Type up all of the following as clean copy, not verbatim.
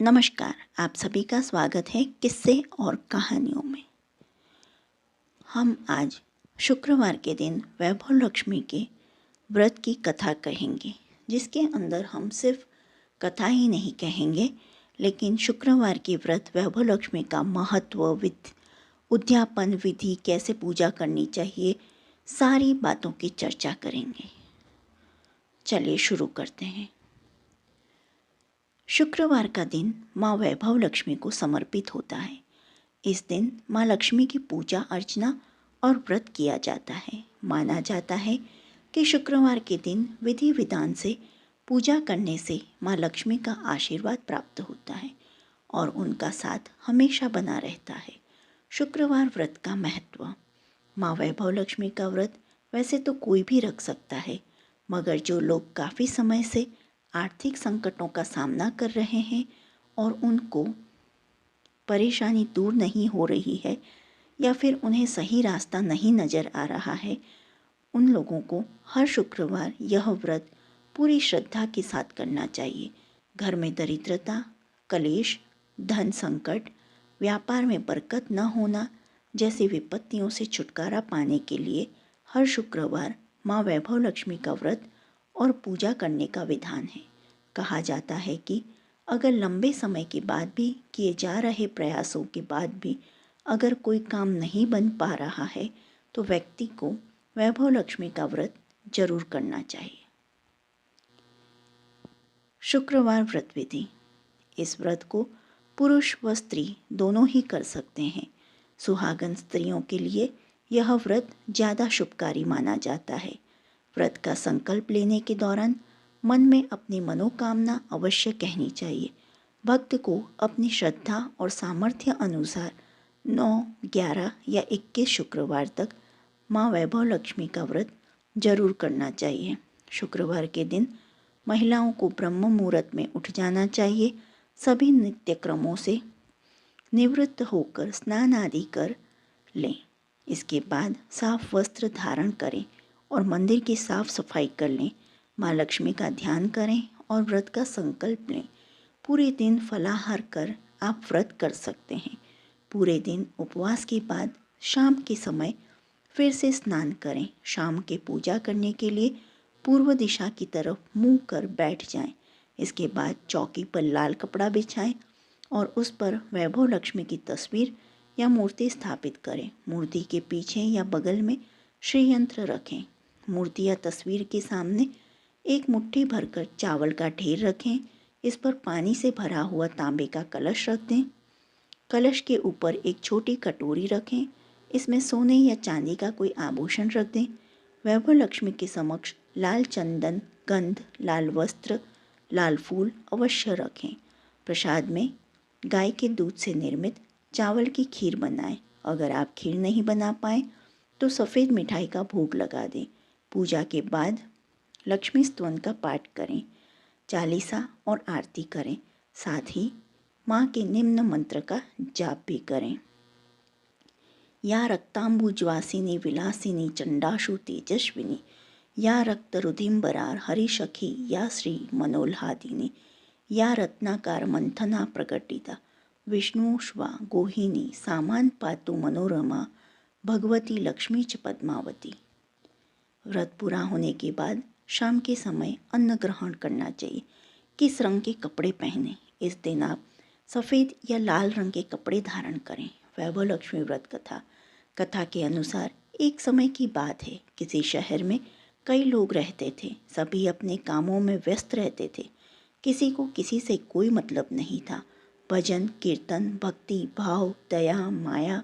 नमस्कार, आप सभी का स्वागत है किस्से और कहानियों में। हम आज शुक्रवार के दिन वैभव लक्ष्मी के व्रत की कथा कहेंगे, जिसके अंदर हम सिर्फ कथा ही नहीं कहेंगे, लेकिन शुक्रवार के व्रत वैभव लक्ष्मी का महत्व, उद्यापन विधि, कैसे पूजा करनी चाहिए, सारी बातों की चर्चा करेंगे। चलिए शुरू करते हैं। शुक्रवार का दिन माँ वैभव लक्ष्मी को समर्पित होता है। इस दिन माँ लक्ष्मी की पूजा अर्चना और व्रत किया जाता है। माना जाता है कि शुक्रवार के दिन विधि विधान से पूजा करने से माँ लक्ष्मी का आशीर्वाद प्राप्त होता है और उनका साथ हमेशा बना रहता है। शुक्रवार व्रत का महत्व। माँ वैभव लक्ष्मी का व्रत वैसे तो कोई भी रख सकता है, मगर जो लोग काफ़ी समय से आर्थिक संकटों का सामना कर रहे हैं और उनको परेशानी दूर नहीं हो रही है या फिर उन्हें सही रास्ता नहीं नज़र आ रहा है, उन लोगों को हर शुक्रवार यह व्रत पूरी श्रद्धा के साथ करना चाहिए। घर में दरिद्रता, कलेश, धन संकट, व्यापार में बरकत न होना जैसी विपत्तियों से छुटकारा पाने के लिए हर शुक्रवार माँ वैभव लक्ष्मी का व्रत और पूजा करने का विधान है। कहा जाता है कि अगर लंबे समय के बाद भी किए जा रहे प्रयासों के बाद भी अगर कोई काम नहीं बन पा रहा है तो व्यक्ति को वैभव लक्ष्मी का व्रत जरूर करना चाहिए। शुक्रवार व्रत विधि। इस व्रत को पुरुष व स्त्री दोनों ही कर सकते हैं। सुहागन स्त्रियों के लिए यह व्रत ज़्यादा शुभकारी माना जाता है। व्रत का संकल्प लेने के दौरान मन में अपनी मनोकामना अवश्य कहनी चाहिए। भक्त को अपनी श्रद्धा और सामर्थ्य अनुसार 9, 11 या 21 शुक्रवार तक माँ वैभव लक्ष्मी का व्रत जरूर करना चाहिए। शुक्रवार के दिन महिलाओं को ब्रह्म मुहूर्त में उठ जाना चाहिए। सभी नित्य क्रमों से निवृत्त होकर स्नान आदि कर लें। इसके बाद साफ वस्त्र धारण करें और मंदिर की साफ सफाई कर लें। माँ लक्ष्मी का ध्यान करें और व्रत का संकल्प लें। पूरे दिन फलाहार कर आप व्रत कर सकते हैं। पूरे दिन उपवास के बाद शाम के समय फिर से स्नान करें। शाम के पूजा करने के लिए पूर्व दिशा की तरफ मुंह कर बैठ जाएं। इसके बाद चौकी पर लाल कपड़ा बिछाएं और उस पर वैभव लक्ष्मी की तस्वीर या मूर्ति स्थापित करें। मूर्ति के पीछे या बगल में श्री यंत्र रखें। मूर्ति या तस्वीर के सामने एक मुट्ठी भरकर चावल का ढेर रखें। इस पर पानी से भरा हुआ तांबे का कलश रख दें। कलश के ऊपर एक छोटी कटोरी रखें। इसमें सोने या चांदी का कोई आभूषण रख दें। वैभव लक्ष्मी के समक्ष लाल चंदन, गंध, लाल वस्त्र, लाल फूल अवश्य रखें। प्रसाद में गाय के दूध से निर्मित चावल की खीर बनाएं। अगर आप खीर नहीं बना पाएँ तो सफ़ेद मिठाई का भोग लगा दें। पूजा के बाद लक्ष्मी स्तवन का पाठ करें, चालीसा और आरती करें। साथ ही माँ के निम्न मंत्र का जाप भी करें। या रक्तांबुजवासिनी विलासिनी चंडाशु तेजस्विनी, या रक्तरुधिम्बरार हरिशखी, या श्री मनोल्हादिनी, या रत्नाकार मंथना प्रकटिता, विष्णुष्वा गोहिनी, सामान पातु मनोरमा, भगवती लक्ष्मी च पद्मावती। व्रत पूरा होने के बाद शाम के समय अन्न ग्रहण करना चाहिए। किस रंग के कपड़े पहनें? इस दिन आप सफ़ेद या लाल रंग के कपड़े धारण करें। वैभव लक्ष्मी व्रत कथा। कथा के अनुसार एक समय की बात है, किसी शहर में कई लोग रहते थे। सभी अपने कामों में व्यस्त रहते थे। किसी को किसी से कोई मतलब नहीं था। भजन, कीर्तन, भक्ति भाव, दया, माया,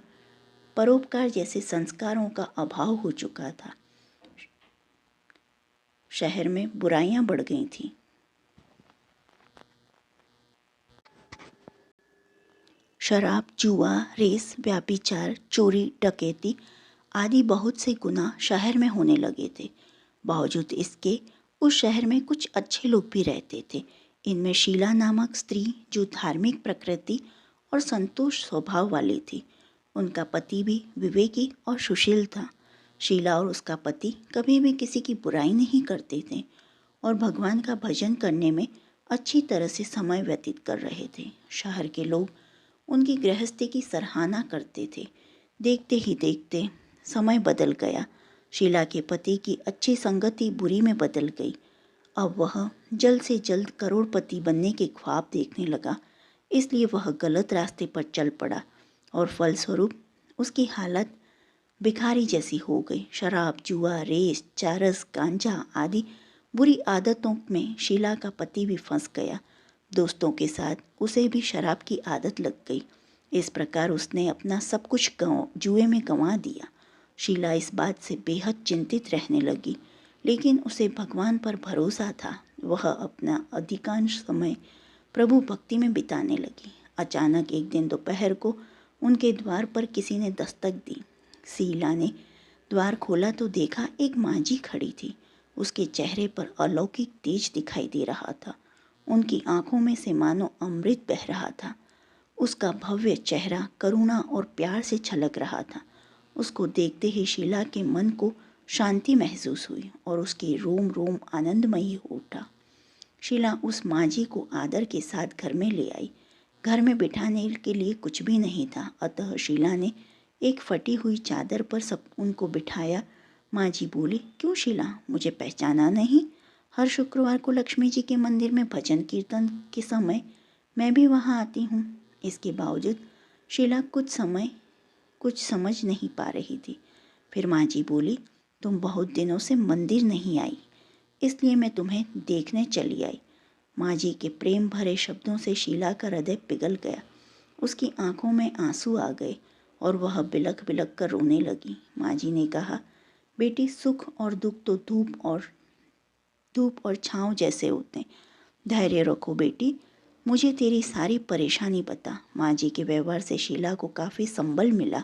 परोपकार जैसे संस्कारों का अभाव हो चुका था। शहर में बुराइयां बढ़ गई थीं। शराब, जुआ, रेस, व्याभिचार, चोरी, डकैती आदि बहुत से गुनाह शहर में होने लगे थे। बावजूद इसके उस शहर में कुछ अच्छे लोग भी रहते थे। इनमें शीला नामक स्त्री, जो धार्मिक प्रकृति और संतोष स्वभाव वाली थी। उनका पति भी विवेकी और सुशील था। शीला और उसका पति कभी भी किसी की बुराई नहीं करते थे और भगवान का भजन करने में अच्छी तरह से समय व्यतीत कर रहे थे। शहर के लोग उनकी गृहस्थी की सराहना करते थे। देखते ही देखते समय बदल गया। शीला के पति की अच्छी संगति बुरी में बदल गई। अब वह जल्द से जल्द करोड़पति बनने के ख्वाब देखने लगा, इसलिए वह गलत रास्ते पर चल पड़ा और फलस्वरूप उसकी हालत भिखारी जैसी हो गई। शराब, जुआ, रेस, चरस, गांजा आदि बुरी आदतों में शीला का पति भी फंस गया। दोस्तों के साथ उसे भी शराब की आदत लग गई। इस प्रकार उसने अपना सब कुछ जुए में गंवा दिया। शीला इस बात से बेहद चिंतित रहने लगी, लेकिन उसे भगवान पर भरोसा था। वह अपना अधिकांश समय प्रभु भक्ति में बिताने लगी। अचानक एक दिन दोपहर को उनके द्वार पर किसी ने दस्तक दी। शीला ने द्वार खोला तो देखा एक मांझी खड़ी थी। उसके चेहरे पर अलौकिक तेज दिखाई दे रहा था। उनकी आंखों में से मानो अमृत बह रहा था। उसका भव्य चेहरा करुणा और प्यार से छलक रहा था। उसको देखते ही शीला के मन को शांति महसूस हुई और उसके रोम रोम आनंदमयी हो उठा। शीला उस मांझी को आदर के साथ घर में ले आई। घर में बिठाने के लिए कुछ भी नहीं था, अतः शीला ने एक फटी हुई चादर पर सब उनको बिठाया। मांझी बोली, क्यों शीला, मुझे पहचाना नहीं? हर शुक्रवार को लक्ष्मी जी के मंदिर में भजन कीर्तन के समय मैं भी वहाँ आती हूँ। इसके बावजूद शीला कुछ समझ नहीं पा रही थी। फिर मांझी बोली, तुम बहुत दिनों से मंदिर नहीं आई, इसलिए मैं तुम्हें देखने चली आई। मांझी के प्रेम भरे शब्दों से शीला का हृदय पिघल गया। उसकी आंखों में आंसू आ गए और वह बिलख बिलख कर रोने लगी। मांझी ने कहा, बेटी, सुख और दुख तो धूप और छाँव जैसे होते हैं। धैर्य रखो बेटी, मुझे तेरी सारी परेशानी बता। मांझी के व्यवहार से शीला को काफ़ी संबल मिला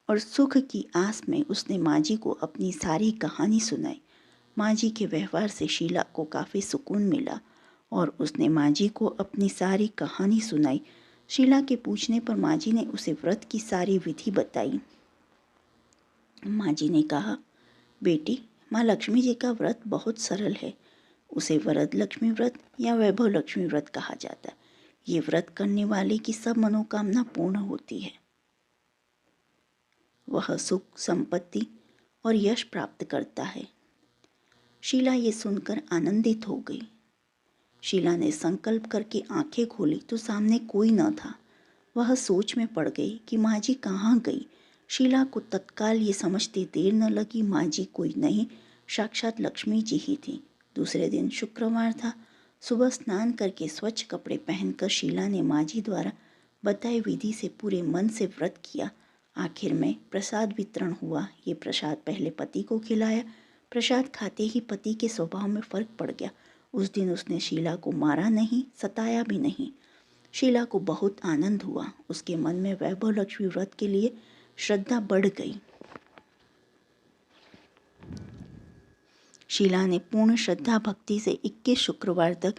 और सुख की आस में उसने मांझी को अपनी सारी कहानी सुनाई। मांझी के व्यवहार से शीला को काफ़ी सुकून मिला और उसने मांझी को अपनी सारी कहानी सुनाई। शीला के पूछने पर मांझी ने उसे व्रत की सारी विधि बताई। मांझी ने कहा, बेटी, माँ लक्ष्मी जी का व्रत बहुत सरल है। उसे वरद लक्ष्मी व्रत या वैभव लक्ष्मी व्रत कहा जाता है। ये व्रत करने वाले की सब मनोकामना पूर्ण होती है। वह सुख, संपत्ति और यश प्राप्त करता है। शीला ये सुनकर आनंदित हो गई। शीला ने संकल्प करके आंखें खोली तो सामने कोई न था। वह सोच में पड़ गई कि मांझी कहाँ गई। शीला को तत्काल ये समझते देर न लगी, मांझी कोई नहीं, साक्षात लक्ष्मी जी ही थी। दूसरे दिन शुक्रवार था। सुबह स्नान करके स्वच्छ कपड़े पहनकर शीला ने मांझी द्वारा बताई विधि से पूरे मन से व्रत किया। आखिर में प्रसाद वितरण हुआ। ये प्रसाद पहले पति को खिलाया। प्रसाद खाते ही पति के स्वभाव में फर्क पड़ गया। उस दिन उसने शीला को मारा नहीं, सताया भी नहीं। शीला को बहुत आनंद हुआ। उसके मन में वैभव लक्ष्मी व्रत के लिए श्रद्धा बढ़ गई। शीला ने पूर्ण श्रद्धा भक्ति से 21 शुक्रवार तक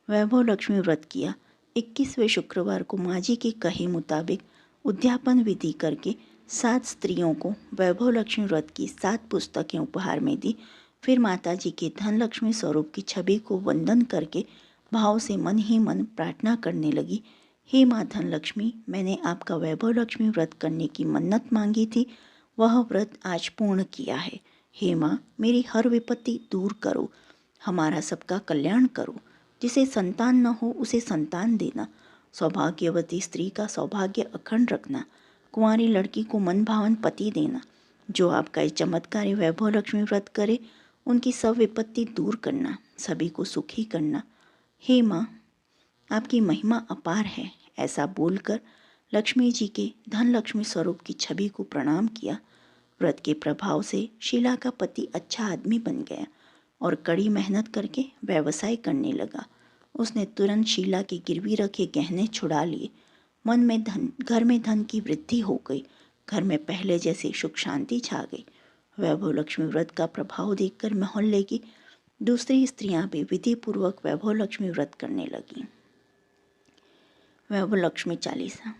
वैभव लक्ष्मी व्रत किया। 21वें शुक्रवार को मांझी के कहे मुताबिक उद्यापन विधि करके 7 स्त्रियों को वैभव लक्ष्मी व्रत की 7 पुस्तकें उपहार में दी। फिर माता जी के धन लक्ष्मी स्वरूप की छवि को वंदन करके भाव से मन ही मन प्रार्थना करने लगी, हे माँ धन लक्ष्मी, मैंने आपका वैभव लक्ष्मी व्रत करने की मन्नत मांगी थी, वह व्रत आज पूर्ण किया है। हे माँ, मेरी हर विपत्ति दूर करो, हमारा सबका कल्याण करो। जिसे संतान न हो उसे संतान देना, सौभाग्यवती स्त्री का सौभाग्य अखंड रखना, कुंवारी लड़की को मन भावन पति देना। जो आपका इस चमत्कारी वैभव लक्ष्मी व्रत करे उनकी सब विपत्ति दूर करना, सभी को सुखी करना। हे माँ, आपकी महिमा अपार है। ऐसा बोलकर लक्ष्मी जी के धन लक्ष्मी स्वरूप की छवि को प्रणाम किया। व्रत के प्रभाव से शीला का पति अच्छा आदमी बन गया और कड़ी मेहनत करके व्यवसाय करने लगा। उसने तुरंत शीला के गिरवी रखे गहने छुड़ा लिए। घर में धन की वृद्धि हो गई। घर में पहले जैसी सुख शांति छा गई। वैभव लक्ष्मी व्रत का प्रभाव देखकर मोहल्ले की दूसरी स्त्रियां भी विधि पूर्वक वैभव लक्ष्मी व्रत करने लगीं। वैभव लक्ष्मी चालीसा।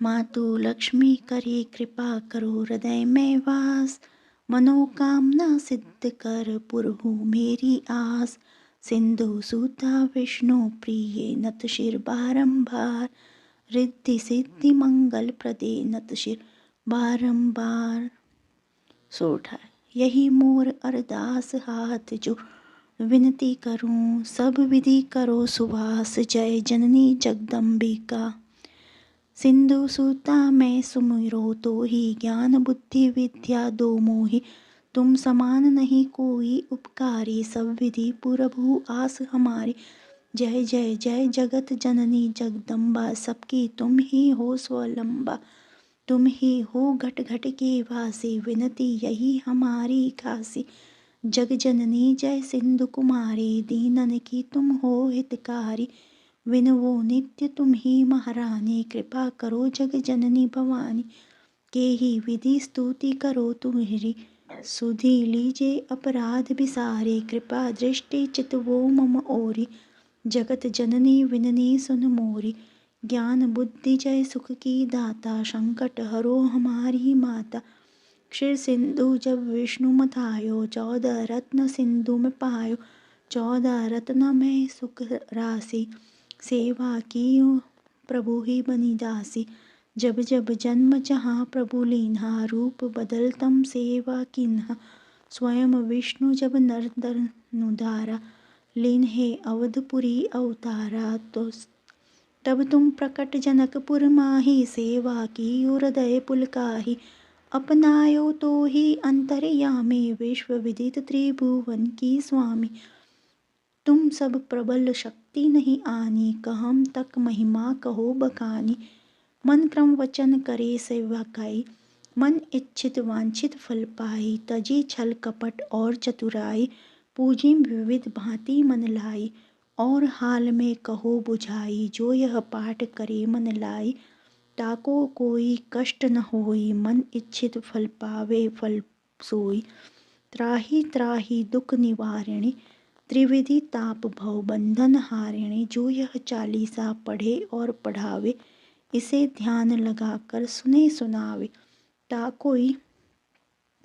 मातु लक्ष्मी करे कृपा करो हृदय में वास, मनोकामना सिद्ध कर पुरहु मेरी आस। सिंधु सूता विष्णु प्रिये नत शिर बारंबार, रिद्धि सिद्धि मंगल प्रदे नत शिर बारंबार। सोरठा। यही मोर अरदास हाथ जो विनती करूं, सब विधि करो सुवास, जय जननी जगदम्बिका। सिंधु सूता मैं सुमिरो तो ही, ज्ञान बुद्धि विद्या दो मोहि, तुम समान नहीं कोई उपकारी, सब विधि पुरभु आस हमारी। जय जय जय जगत जननी जगदम्बा, सबकी तुम ही हो स्वलंबा, तुम ही हो घट घट के वासी, विनती यही हमारी खासी। जग जननी जय सिंधु कुमारी, दीनन की तुम हो हितकारी, विनवो नित्य तुम ही महारानी, कृपा करो जग जननी भवानी। के ही विधि स्तुति करो तुम्हारी, सुधि लीजे अपराध बिसारे, कृपा दृष्टि चितवो मम ओरी। जगत जननी विननी सुन मोरी, ज्ञान बुद्धि जय सुख की दाता, संकट हरो हमारी माता। क्षीर सिंधु जब विष्णु मथायो, 14 रत्न सिंधु में पायो, 14 रत्न में सुख राशि, सेवा की प्रभु ही बनी दासी। जब जब जन्म जहाँ प्रभु लीन्हा, रूप बदलतम सेवा किन्हा, स्वयं विष्णु जब नर धनुधारा, लीन्हे अवधपुरी अवतारा। तो तब तुम प्रकट जनकपुर माही, सेवा की हृदय पुलकाही, अपनायो तो ही अंतर्यामी, विश्व विदित त्रिभुवन की स्वामी। तुम सब प्रबल शक्ति नहीं आनी, कहम तक महिमा कहो बखानी। मन क्रम वचन करे सेवकाई, मन इच्छित वांछित फल पाई, तजी छल कपट और चतुराई, पूजी विविध भांति मन लाई। और हाल में कहो बुझाई, जो यह पाठ करे मन लाई, ताको कोई कष्ट न होई, मन इच्छित फल पावे फल सोई। त्राहि त्राहि दुख निवारिणी, त्रिविधि ताप भव बंधन हारिणी। जो यह चालीसा पढ़े और पढ़ावे, इसे ध्यान लगाकर सुने सुनावे, ताकोई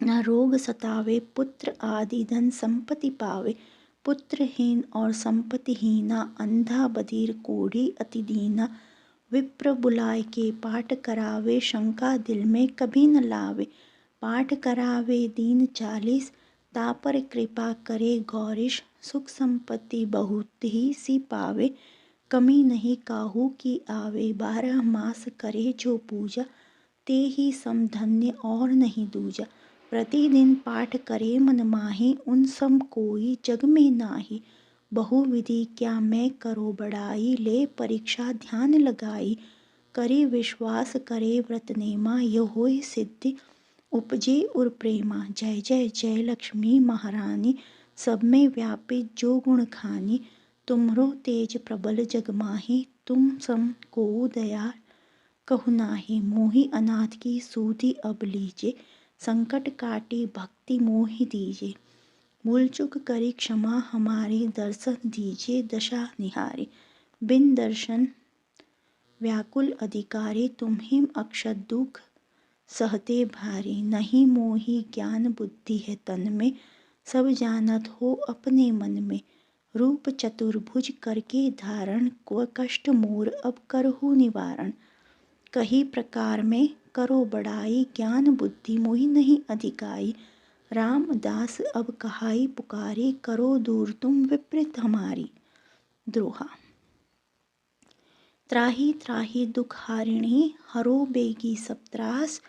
न रोग सतावे, पुत्र आदि धन संपत्ति पावे। पुत्रहीन और संपत्तिहीना, अंधा बधिर कोढ़ी अति दीना, विप्र बुलाए के पाठ करावे, शंका दिल में कभी न लावे। पाठ करावे दीन 40, तापर कृपा करे गौरीश, सुख संपत्ति बहुत ही सी पावे, कमी नहीं काहू की आवे। 12 मास करे जो पूजा, ते ही समधन्य और नहीं दूजा। प्रतिदिन पाठ करे मन माही, उन सम कोई जग में नाही। बहुविधि क्या मैं करो बड़ाई, ले परीक्षा ध्यान लगाई। करे विश्वास करे व्रत नेमा, यह होय सिद्धि उपजे उर प्रेमा। जय जय जय लक्ष्मी महारानी, सब में व्यापित जो गुण खानी। तुमरो तेज प्रबल जग माही, तुम सम को दया कहु नाही। मोहि अनाथ की सूधि अब लीजे, संकट काटी भक्ति मोहि दीजे। भूल चूक करी क्षमा हमारी, दर्शन दीजिए दशा निहारी। बिन दर्शन व्याकुल अधिकारी, तुम्हिम अक्षत दुख सहते भारी। नहीं मोहि ज्ञान बुद्धि है तन में, सब जानत हो अपने मन में। रूप चतुर्भुज करके धारण, को कष्ट मोर अब करहु निवारण। कही प्रकार में करो बड़ाई, ज्ञान बुद्धि मोहि नहीं अधिकाई। रामदास अब कहाई पुकारी, करो दूर तुम विपरीत हमारी। द्रोहा। त्राहि त्राहि दुख हारिणी, हरो बेगी सब त्रास।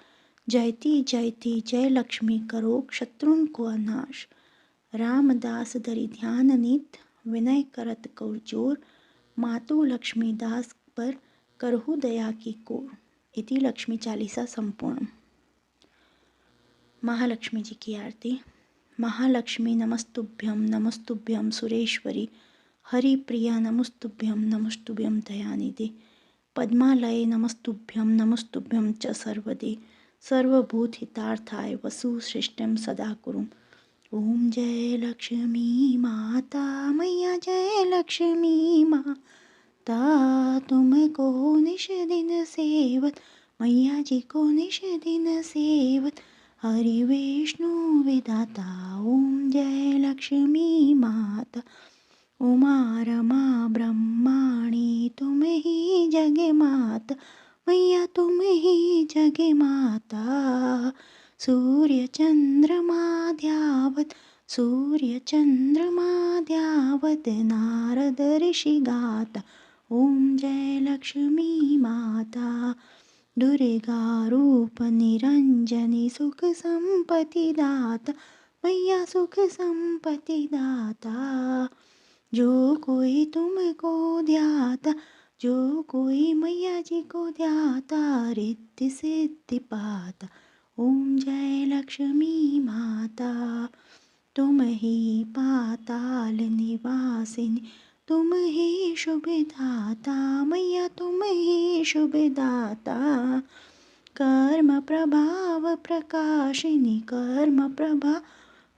जयति जयति जय लक्ष्मी, करो शत्रुन को नाश। रामदास धरि ध्यान नित, विनय करत कर जोर। मातु लक्ष्मी दास पर करहु दया की कोर। इति लक्ष्मी चालीसा संपूर्ण। महालक्ष्मी जी की आरती। महालक्ष्मी नमस्तुभ्यं नमस्तुभ्यं सुरेश्वरी, हरिप्रिया नमस्तुभ्यं नमस्तुभ्यं दयानिधे। पद्मालये नमस्तुभ्यं नमस्तुभ्यं च सर्वदे, सर्वभूतहितार्थाय वसुसृष्टिं सदा कुरु। ओम जय लक्ष्मी माता मैया, जय लक्ष्मी माता, तुमको निश दिन सेवत, मैया जी को निश दिन सेवत, हरि विष्णु विधाता। ओम जय लक्ष्मी माता, उमा रमा ब्रह्माणी तुम ही जग माता, मैया तुम ही जग माता। सूर्य चंद्रमा ध्यावत, सूर्य चंद्रमा ध्यावत, नारद ऋषि गाता, ओम जय लक्ष्मी माता। दुर्गा रूप निरंजनी सुख संपत्ति दाता, मैया सुख संपत्ति दाता। जो कोई तुमको ध्याता, जो कोई मैया जी को ध्याता, रिद्धि सिद्धि पाता, ओम जय लक्ष्मी माता। तुम ही पाताल निवासिनी, तुम ही शुभ दाता, मैया तुम ही शुभ दाता। कर्म प्रभाव प्रकाशिनी, कर्म प्रभा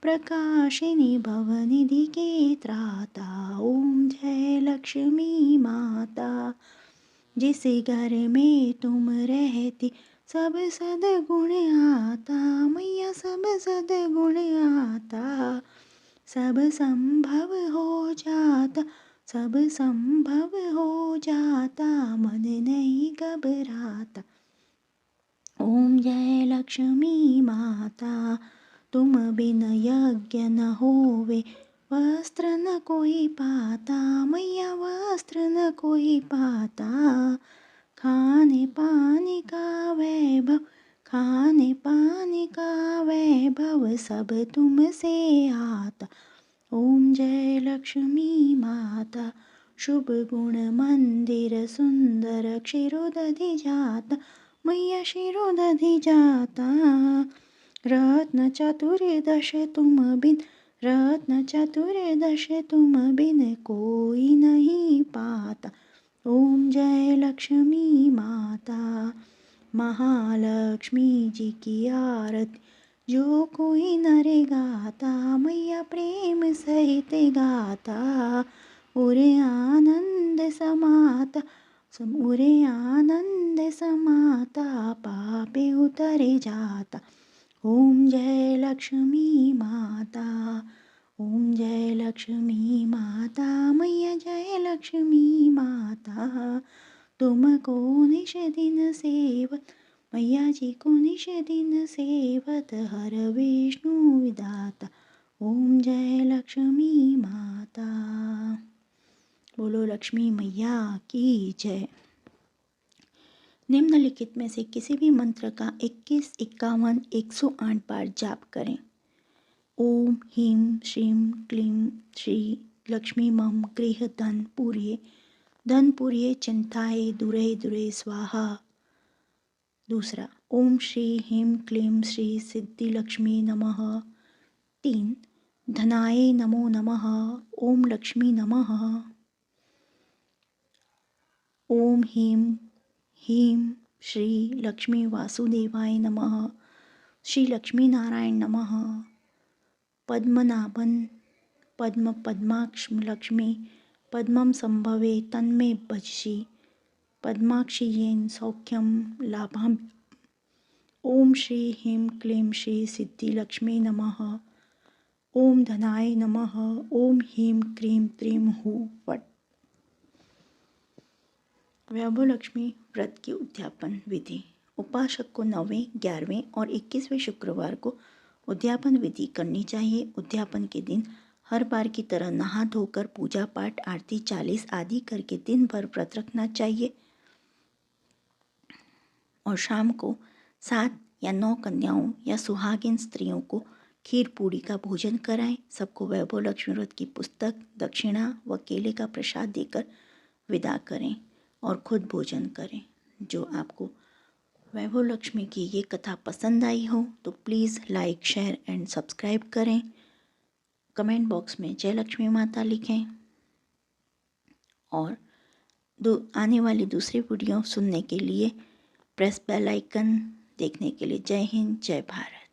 प्रकाशिनी, भवनिधि की त्राता, ओम जय लक्ष्मी माता। जिस घर में तुम रहती सब सद्गुण आता, मैया सब सद्गुण आता। सब संभव हो जाता, सब संभव हो जाता, मन नहीं घबराता, ओम जय लक्ष्मी माता। तुम बिन यज्ञ न होवे, वस्त्र न कोई पाता, मैया वस्त्र न कोई पाता। खाने पानी का वैभव, खाने पानी का वैभव, सब तुमसे आता, ओम जय लक्ष्मी माता। शुभ गुण मंदिर सुंदर, क्षीरोदधि जाता, मैया क्षीरोदधि जाता। रत्न चतुर्दश तुम बिन, रत्न चतुर्दश तुम बिन, कोई नहीं पाता, ओम जय लक्ष्मी माता। महालक्ष्मी जी की आरती जो कोई नर गाता, मैया प्रेम सहित गाता, उरे आनंद समाता, उरे आनंद समाता, पापे उतरे जाता, ओम जय लक्ष्मी माता, ओम जय लक्ष्मी माता, मैया जय लक्ष्मी माता। तुमको निश दिन सेवत, मैया जी को निश दिन सेवत, हर विष्णु विधाता, ओम जय लक्ष्मी माता। बोलो लक्ष्मी मैया की जय। निम्नलिखित में से किसी भी मंत्र का 21, 51, 108 बार जाप करें। ओम ह्रीं श्रीं क्लीं श्री लक्ष्मी मम गृह धन पूर्ये चिंताये दूरे दूरे स्वाहा। दूसरा, ओम श्री ह्रीं क्लीं श्री सिद्धि लक्ष्मी नमः। 3, धनाय नमो नमः, ओम लक्ष्मी नमः। ओम ह्रीं श्री लक्ष्मी वासुदेवाय नमः, श्री लक्ष्मी नारायण नमः। पद्मनाभन पद्माक्ष लक्ष्मी पद्मं संभवे तन्मे भजसि, पद्माक्षी येन सौख्यम लाभाम। ओम श्री ह्रीं क्लीं श्री सिद्धि लक्ष्मी नमः। ओम धनाय नमः, ओम ह्रीं क्लीं त्रीं हूँ फट। वैभव लक्ष्मी व्रत की उद्यापन विधि। उपासक को 9वें, 11वें और 21वें शुक्रवार को उद्यापन विधि करनी चाहिए। उद्यापन के दिन हर बार की तरह नहा धोकर पूजा पाठ, आरती 40 आदि करके दिन भर व्रत रखना चाहिए और शाम को 7 या 9 कन्याओं या सुहागिन स्त्रियों को खीर पूड़ी का भोजन कराएं। सबको वैभव लक्ष्मी व्रत की पुस्तक, दक्षिणा व केले का प्रसाद देकर विदा करें और खुद भोजन करें। जो आपको वैभव लक्ष्मी की ये कथा पसंद आई हो तो please like, share and subscribe करें। कमेंट बॉक्स में जय लक्ष्मी माता लिखें और आने वाली दूसरी वीडियो सुनने के लिए प्रेस बेल आइकन। देखने के लिए जय हिंद, जय भारत।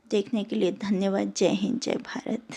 देखने के लिए धन्यवाद। जय हिंद, जय भारत।